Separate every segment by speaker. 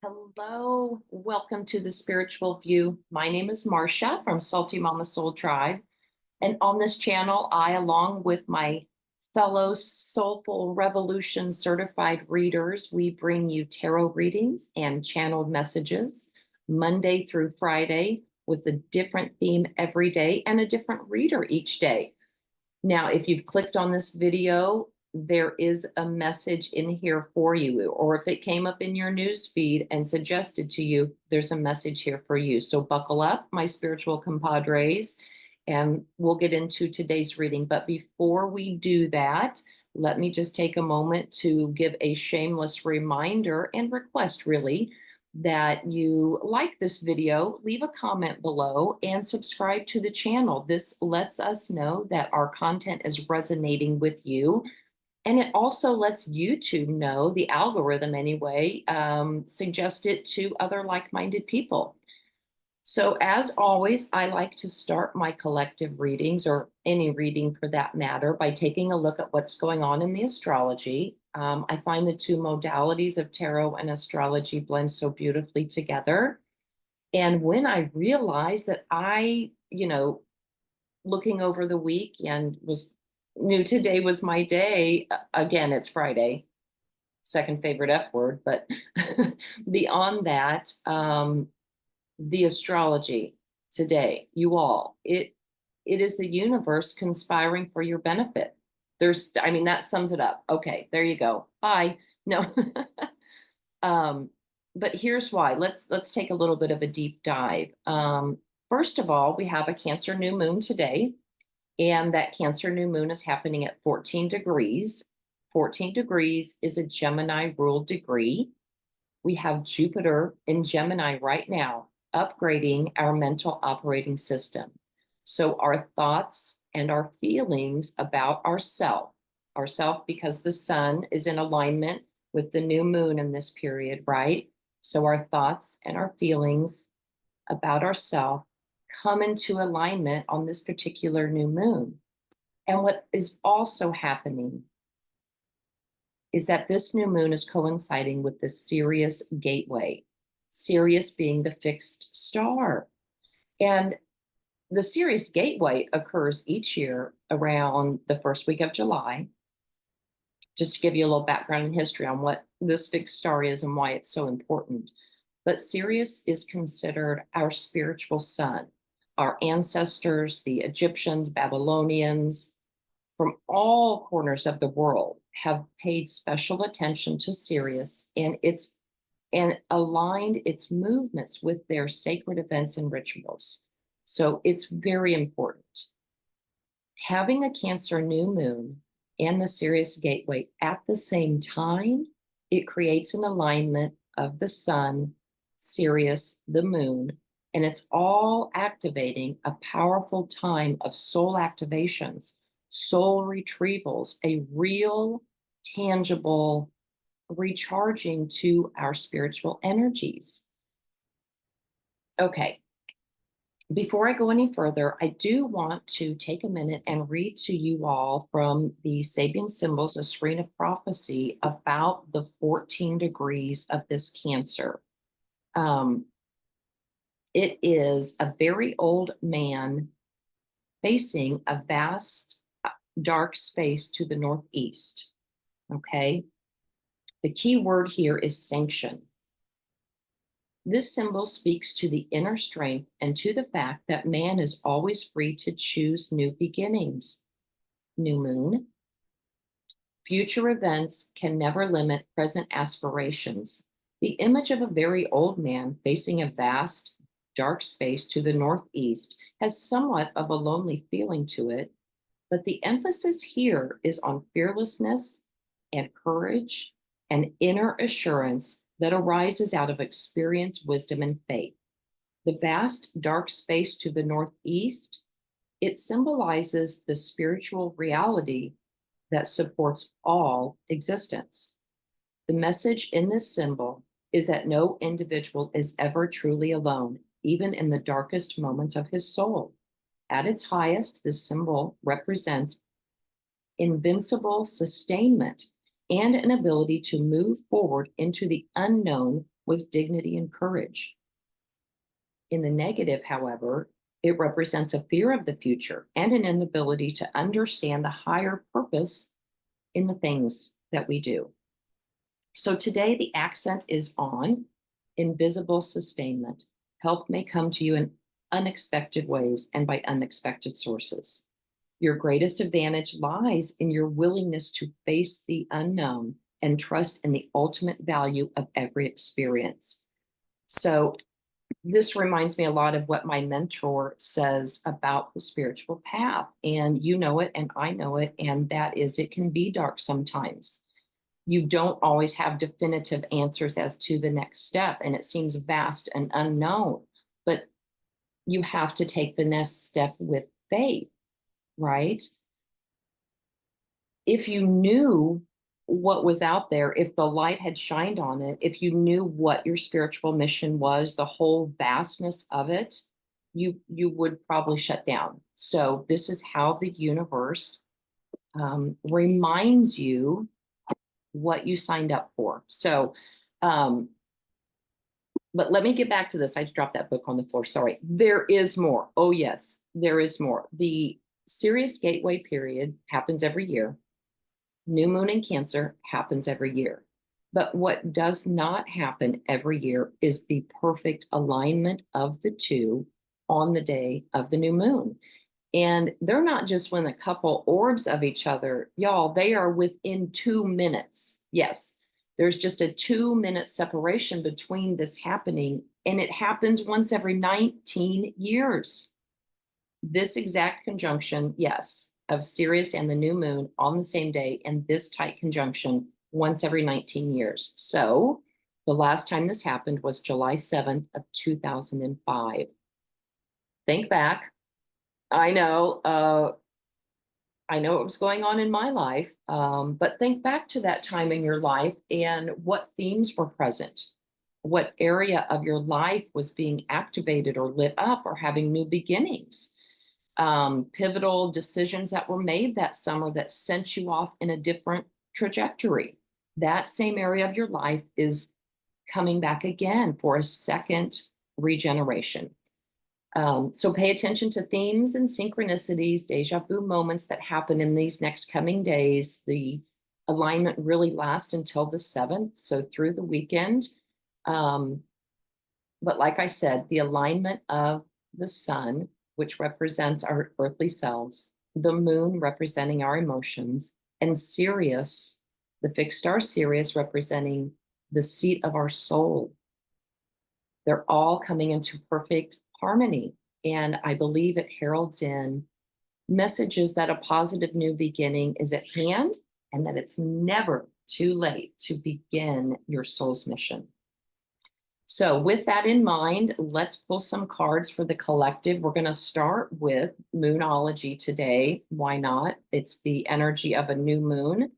Speaker 1: Hello, welcome to the Spiritual View. My name is Marsha from Salty Mama Soul Tribe. And on this channel, I, along with my fellow Soulful Revolution certified readers, we bring you tarot readings and channeled messages Monday through Friday with a different theme every day and a different reader each day. Now, if you've clicked on this video, there is a message in here for you, or if it came up in your news feed and suggested to you, there's a message here for you. So buckle up, my spiritual compadres, and we'll get into today's reading. But before we do that, let me just take a moment to give a shameless reminder and request, really, that you like this video, leave a comment below, and subscribe to the channel. This lets us know that our content is resonating with you. And it also lets YouTube know, the algorithm anyway, suggest it to other like-minded people. So as always, I like to start my collective readings, or any reading for that matter, by taking a look at what's going on in the astrology. I find the two modalities of tarot and astrology blend so beautifully together. And when I realized that looking over the weekend knew today was my day, again, it's Friday, second favorite F word, but beyond that, the astrology today, you all, it is the universe conspiring for your benefit. That sums it up. Okay, there you go. Bye. No. But here's why. Let's take a little bit of a deep dive. First of all, we have a Cancer new moon today, and that Cancer new moon is happening at 14 degrees. 14 degrees is a Gemini ruled degree. We have Jupiter in Gemini right now, upgrading our mental operating system. So our thoughts and our feelings about ourself because the sun is in alignment with the new moon in this period, right? So our thoughts and our feelings about ourself come into alignment on this particular new moon. And what is also happening is that this new moon is coinciding with the Sirius gateway, Sirius being the fixed star. And the Sirius gateway occurs each year around the first week of July. Just to give you a little background and history on what this fixed star is and why it's so important. But Sirius is considered our spiritual sun. Our ancestors, the Egyptians, Babylonians, from all corners of the world have paid special attention to Sirius and aligned its movements with their sacred events and rituals. So it's very important. Having a Cancer new moon and the Sirius gateway at the same time, it creates an alignment of the sun, Sirius, the moon, and it's all activating a powerful time of soul activations, soul retrievals, a real, tangible recharging to our spiritual energies. Okay, before I go any further, I do want to take a minute and read to you all from the Sabian Symbols, a Screen of Prophecy, about the 14 degrees of this Cancer. It is a very old man facing a vast dark space to the northeast. Okay. The key word here is sanction. This symbol speaks to the inner strength and to the fact that man is always free to choose new beginnings. New moon. Future events can never limit present aspirations. The image of a very old man facing a vast dark space to the northeast has somewhat of a lonely feeling to it, but the emphasis here is on fearlessness and courage and inner assurance that arises out of experience, wisdom, and faith. The vast dark space to the northeast, it symbolizes the spiritual reality that supports all existence. The message in this symbol is that no individual is ever truly alone, even in the darkest moments of his soul. At its highest, this symbol represents invincible sustainment and an ability to move forward into the unknown with dignity and courage. In the negative, however, it represents a fear of the future and an inability to understand the higher purpose in the things that we do. So today, the accent is on invisible sustainment. Help may come to you in unexpected ways and by unexpected sources. Your greatest advantage lies in your willingness to face the unknown and trust in the ultimate value of every experience. So this reminds me a lot of what my mentor says about the spiritual path. And you know it, and I know it. And that is, it can be dark sometimes. You don't always have definitive answers as to the next step. And it seems vast and unknown. But you have to take the next step with faith, right? If you knew what was out there, if the light had shined on it, if you knew what your spiritual mission was, the whole vastness of it, you would probably shut down. So this is how the universe reminds you what you signed up for. So, but let me get back to this. I just dropped that book on the floor. Sorry. There is more. Oh, yes, there is more. The Sirius gateway period happens every year. New moon in Cancer happens every year. But what does not happen every year is the perfect alignment of the two on the day of the new moon. And they're not just when a couple orbs of each other, y'all, they are within 2 minutes. Yes, there's just a 2-minute separation between this happening, and it happens once every 19 years. This exact conjunction, yes, of Sirius and the new moon on the same day, and this tight conjunction once every 19 years. So the last time this happened was July 7th of 2005. Think back. I know what was going on in my life, but think back to that time in your life and what themes were present. What area of your life was being activated or lit up or having new beginnings? Pivotal decisions that were made that summer that sent you off in a different trajectory. That same area of your life is coming back again for a second regeneration. So pay attention to themes and synchronicities, deja vu moments that happen in these next coming days. The alignment really lasts until the 7th, so through the weekend. But like I said, the alignment of the sun, which represents our earthly selves, the moon representing our emotions, and Sirius, the fixed star Sirius, representing the seat of our soul. They're all coming into perfect harmony. And I believe it heralds in messages that a positive new beginning is at hand and that it's never too late to begin your soul's mission. So with that in mind, let's pull some cards for the collective. We're going to start with Moonology today. Why not? It's the energy of a new moon.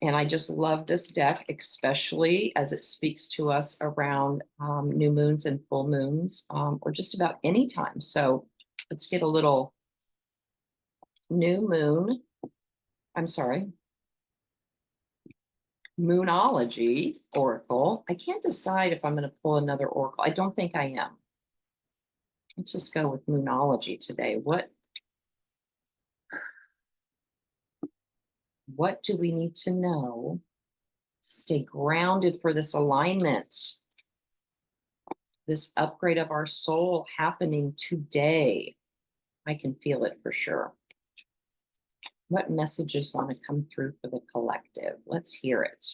Speaker 1: And I just love this deck, especially as it speaks to us around new moons and full moons, or just about any time. So let's get a little new moon. I'm sorry. Moonology oracle. I can't decide if I'm going to pull another oracle. I don't think I am. Let's just go with Moonology today. What do we need to know to stay grounded for this alignment, this upgrade of our soul happening today? I can feel it for sure. What messages want to come through for the collective? Let's hear it.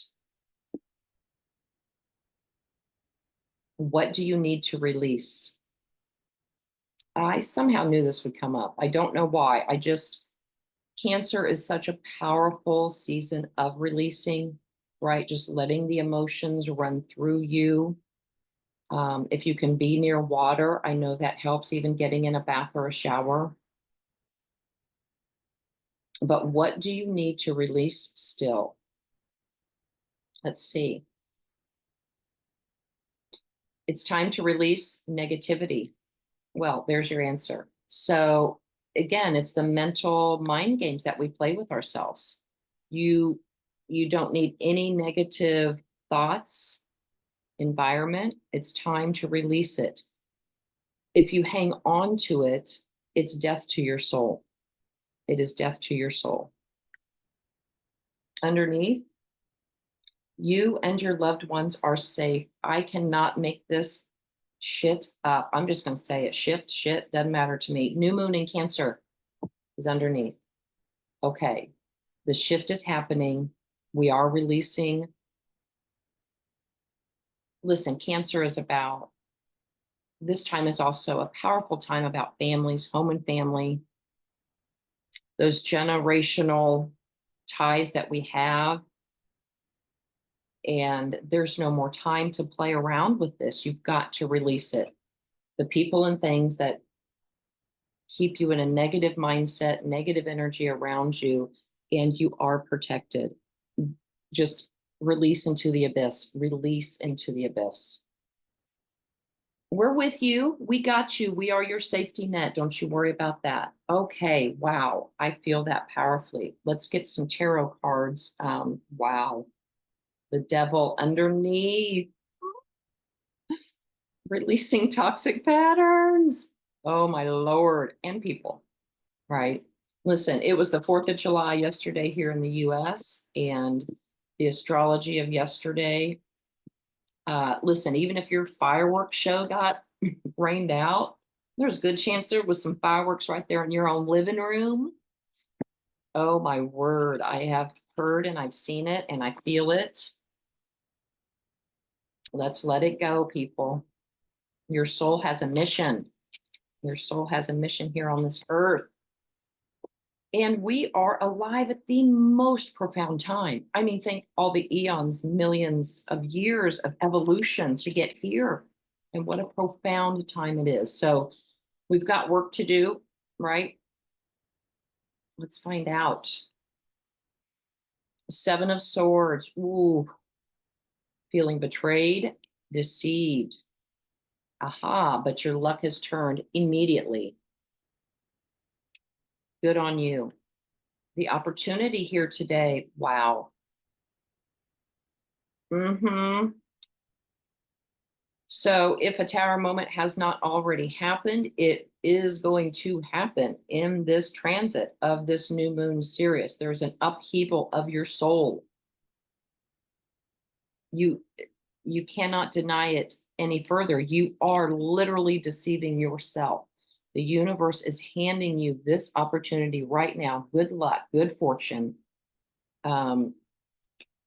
Speaker 1: What do you need to release? I somehow knew this would come up. I don't know why. Cancer is such a powerful season of releasing, right? Just letting the emotions run through you. If you can be near water, I know that helps, even getting in a bath or a shower. But what do you need to release still? Let's see. It's time to release negativity. Well, there's your answer. So again, it's the mental mind games that we play with ourselves. You don't need any negative thoughts, environment, it's time to release it. If you hang on to it, it's death to your soul. It is death to your soul. Underneath, you and your loved ones are safe. I cannot make this shit up. I'm just going to say it. Shit, doesn't matter to me. New moon in Cancer is underneath. Okay. The shift is happening. We are releasing. Listen, Cancer is about, this time is also a powerful time about families, home and family, those generational ties that we have. And there's no more time to play around with this. You've got to release it. The people and things that keep you in a negative mindset, negative energy around you, and you are protected. Just release into the abyss, release into the abyss. We're with you. We got you. We are your safety net. Don't you worry about that. Okay. Wow. I feel that powerfully. Let's get some tarot cards. Wow. The devil underneath. Releasing toxic patterns. Oh, my Lord. And people, right? Listen, it was the 4th of July yesterday here in the US, and the astrology of yesterday. Listen, even if your fireworks show got rained out, there's a good chance there was some fireworks right there in your own living room. Oh, my word. I have heard and I've seen it and I feel it. Let's let it go, people. Your soul has a mission. Your soul has a mission here on this earth. And we are alive at the most profound time. I mean, think all the eons, millions of years of evolution to get here. And what a profound time it is. So we've got work to do, right? Let's find out. 7 of Swords. Ooh. Feeling betrayed, deceived. Aha, but your luck has turned immediately. Good on you. The opportunity here today. Wow. So if a tower moment has not already happened, it is going to happen in this transit of this new moon Sirius. There's an upheaval of your soul. You cannot deny it any further. You are literally deceiving yourself. The universe is handing you this opportunity right now. Good luck, good fortune. And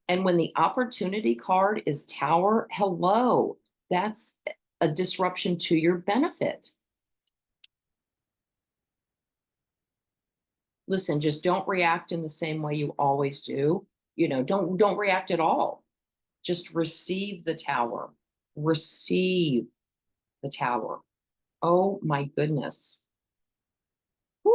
Speaker 1: when the opportunity card is Tower, hello, that's a disruption to your benefit. Listen, just don't react in the same way you always do. You know, don't react at all. Just receive the Tower. Receive the Tower. Oh my goodness. Woo.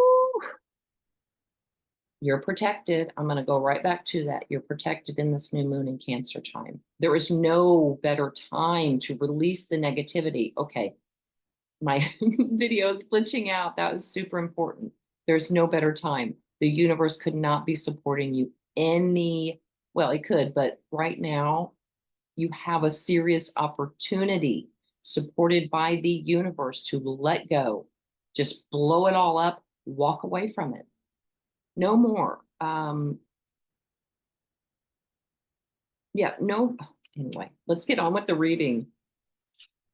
Speaker 1: You're protected. I'm going to go right back to that. You're protected in this new moon in Cancer time. There is no better time to release the negativity. Okay. My video is glitching out. That was super important. There's no better time. The universe could not be supporting you well, it could, but right now you have a serious opportunity supported by the universe to let go. Just blow it all up, walk away from it. No more. Yeah, no. Anyway, let's get on with the reading.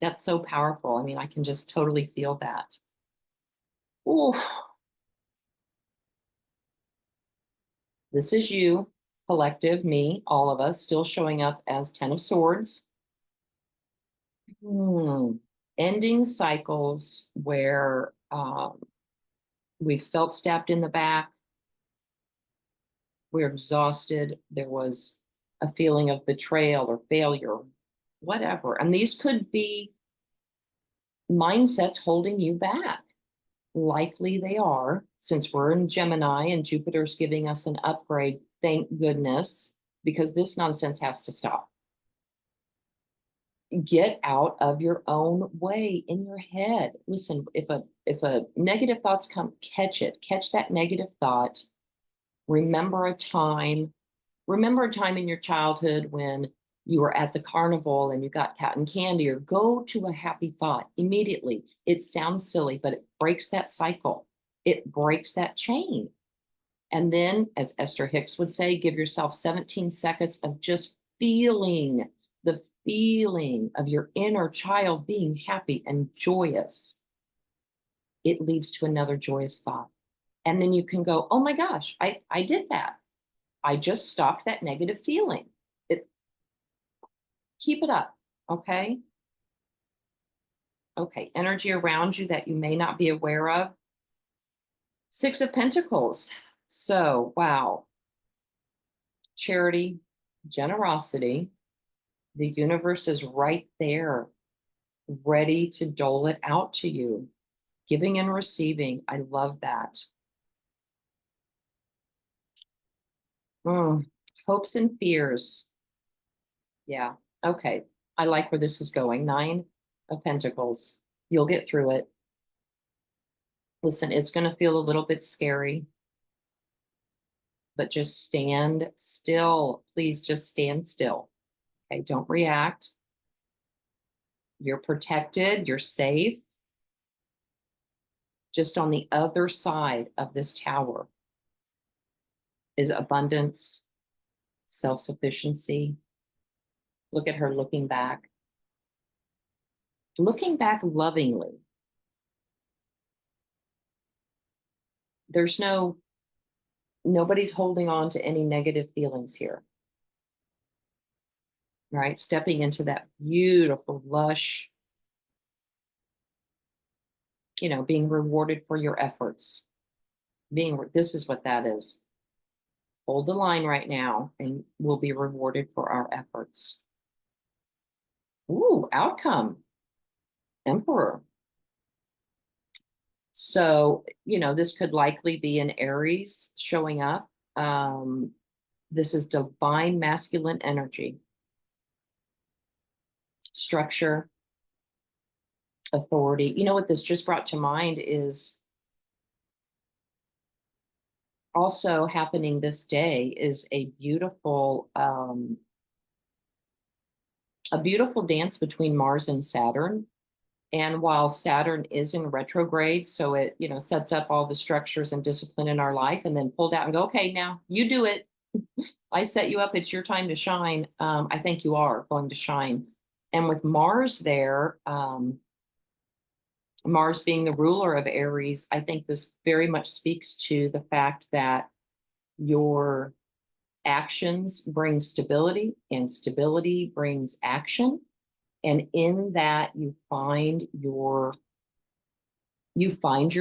Speaker 1: That's so powerful. I mean, I can just totally feel that. Oh, this is you, collective, me, all of us, still showing up as 10 of Swords. Ending cycles where we felt stabbed in the back. We're exhausted. There was a feeling of betrayal or failure, whatever. And these could be mindsets holding you back. Likely they are, since we're in Gemini and Jupiter's giving us an upgrade. Thank goodness, because this nonsense has to stop. Get out of your own way in your head. Listen, if a negative thoughts come, catch it. Catch that negative thought. Remember a time in your childhood when you were at the carnival and you got cotton candy, or go to a happy thought immediately. It sounds silly, but it breaks that cycle. It breaks that chain. And then, as Esther Hicks would say, give yourself 17 seconds of just feeling the feeling of your inner child being happy and joyous. It leads to another joyous thought. And then you can go, oh my gosh, I did that. I just stopped that negative feeling. Keep it up, okay? Okay, energy around you that you may not be aware of. Six of Pentacles. So, wow. Charity, generosity. The universe is right there, ready to dole it out to you. Giving and receiving. I love that. Hopes and fears. Yeah. Okay. I like where this is going. 9 of Pentacles. You'll get through it. Listen, it's going to feel a little bit scary, but just stand still. Please just stand still. Okay. Don't react. You're protected. You're safe. Just on the other side of this tower is abundance, self-sufficiency. Look at her looking back lovingly. There's nobody's holding on to any negative feelings here, right? Stepping into that beautiful, lush, being rewarded for your efforts. This is what that is. Hold the line right now and we'll be rewarded for our efforts. Ooh, outcome. Emperor. So, this could likely be an Aries showing up. This is divine masculine energy. Structure, authority. You know what this just brought to mind is also happening this day is a beautiful dance between Mars and Saturn. And while Saturn is in retrograde, so it, sets up all the structures and discipline in our life, and then pulled out and go, okay, now you do it. I set you up. It's your time to shine. I think you are going to shine. And with Mars there, Mars being the ruler of Aries, I think this very much speaks to the fact that your actions bring stability, and stability brings action. And in that you find your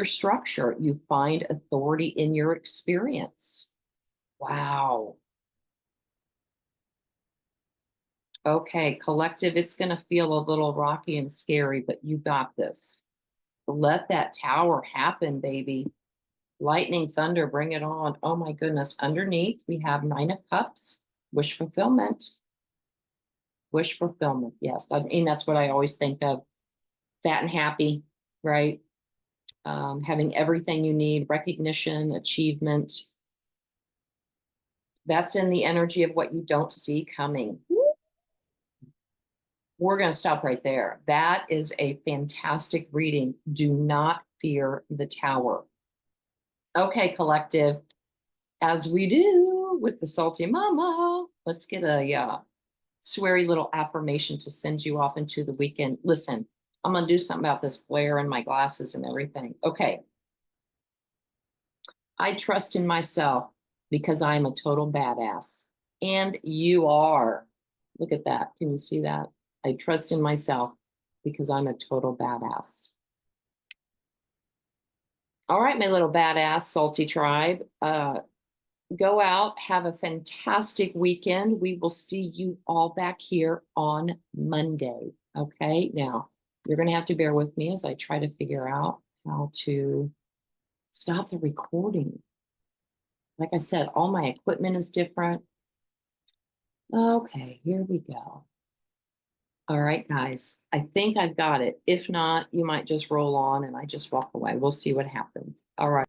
Speaker 1: structure, you find authority in your experience. Wow. Okay, collective, it's going to feel a little rocky and scary, but you got this. Let that tower happen, baby. Lightning, thunder, bring it on. Oh my goodness. Underneath, we have 9 of Cups, wish fulfillment. Wish fulfillment. Yes. I mean, that's what I always think of. Fat and happy, right? Having everything you need, recognition, achievement. That's in the energy of what you don't see coming. We're going to stop right there. That is a fantastic reading. Do not fear the tower. Okay, collective, as we do with the Salty Mama, let's get a sweary little affirmation to send you off into the weekend. Listen, I'm going to do something about this glare in my glasses and everything. Okay. I trust in myself because I'm a total badass. And you are. Look at that. Can you see that? I trust in myself because I'm a total badass. All right, my little badass salty tribe. Go out, have a fantastic weekend. We will see you all back here on Monday. Okay, now you're going to have to bear with me as I try to figure out how to stop the recording. Like I said, all my equipment is different. Okay, here we go. All right, guys, I think I've got it. If not, you might just roll on and I just walk away. We'll see what happens. All right.